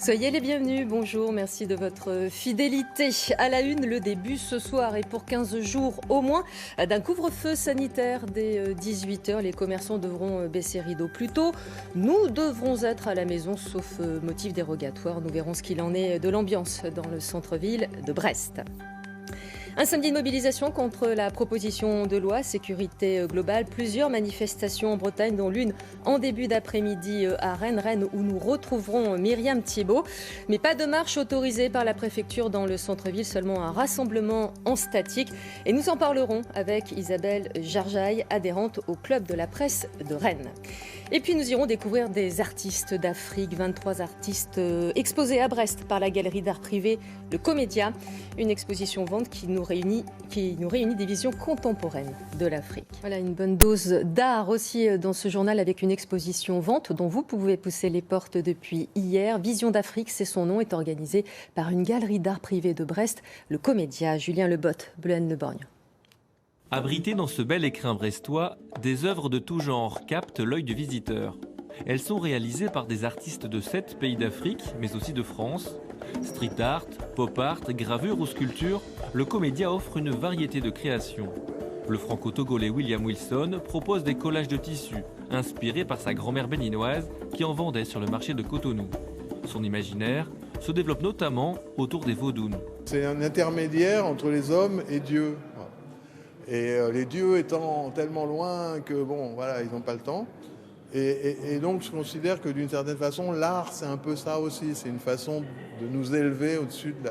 Soyez les bienvenus, bonjour, merci de votre fidélité. À la une, le début ce soir et pour 15 jours au moins d'un couvre-feu sanitaire dès 18h. Les commerçants devront baisser rideau plus tôt. Nous devrons être à la maison sauf motif dérogatoire. Nous verrons ce qu'il en est de l'ambiance dans le centre-ville de Brest. Un samedi de mobilisation contre la proposition de loi sécurité globale. Plusieurs manifestations en Bretagne, dont l'une en début d'après-midi à Rennes où nous retrouverons Myriam Thibault. Mais pas de marche autorisée par la préfecture dans le centre-ville, seulement un rassemblement en statique. Et nous en parlerons avec Isabelle Jarjaï, adhérente au Club de la presse de Rennes. Et puis nous irons découvrir des artistes d'Afrique, 23 artistes exposés à Brest par la galerie d'art privé Le Comédia. Une exposition vente qui nous réunit des visions contemporaines de l'Afrique. Voilà une bonne dose d'art aussi dans ce journal avec une exposition vente dont vous pouvez pousser les portes depuis hier. Vision d'Afrique, c'est son nom, est organisée par une galerie d'art privé de Brest, Le Comédia. Julien Lebotte, Bleuane-Le Borgne. Abritées dans ce bel écrin brestois, des œuvres de tout genre captent l'œil du visiteur. Elles sont réalisées par des artistes de 7 pays d'Afrique, mais aussi de France. Street art, pop art, gravure ou sculpture, le Comédia offre une variété de créations. Le franco-togolais William Wilson propose des collages de tissus, inspirés par sa grand-mère béninoise qui en vendait sur le marché de Cotonou. Son imaginaire se développe notamment autour des vaudounes. C'est un intermédiaire entre les hommes et Dieu. Et les dieux étant tellement loin que ils n'ont pas le temps. Et donc je considère que d'une certaine façon, l'art c'est un peu ça aussi. C'est une façon de nous élever au-dessus de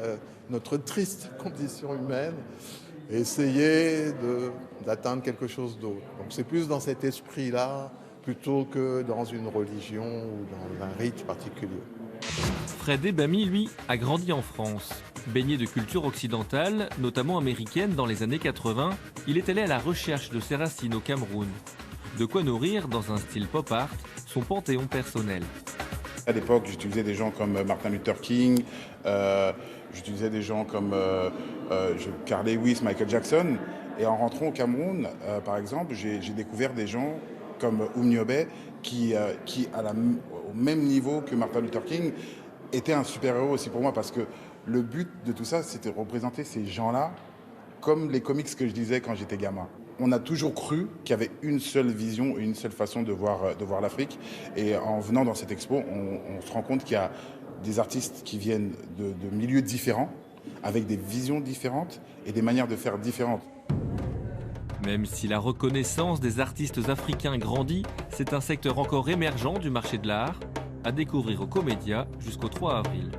notre triste condition humaine et essayer d'atteindre quelque chose d'autre. Donc c'est plus dans cet esprit-là plutôt que dans une religion ou dans un rite particulier. Fred Ebami, lui, a grandi en France. Baigné de culture occidentale, notamment américaine dans les années 80, il est allé à la recherche de ses racines au Cameroun. De quoi nourrir, dans un style pop art, son panthéon personnel. À l'époque, j'utilisais des gens comme Martin Luther King, j'utilisais des gens comme Carl Lewis, Michael Jackson. Et en rentrant au Cameroun, par exemple, j'ai découvert des gens comme Oumniobé qui au même niveau que Martin Luther King, était un super-héros aussi pour moi, parce que le but de tout ça, c'était de représenter ces gens-là comme les comics que je lisais quand j'étais gamin. On a toujours cru qu'il y avait une seule vision et une seule façon de voir l'Afrique. Et en venant dans cette expo, on se rend compte qu'il y a des artistes qui viennent de milieux différents, avec des visions différentes et des manières de faire différentes. Même si la reconnaissance des artistes africains grandit, c'est un secteur encore émergent du marché de l'art, à découvrir au Comédia jusqu'au 3 avril.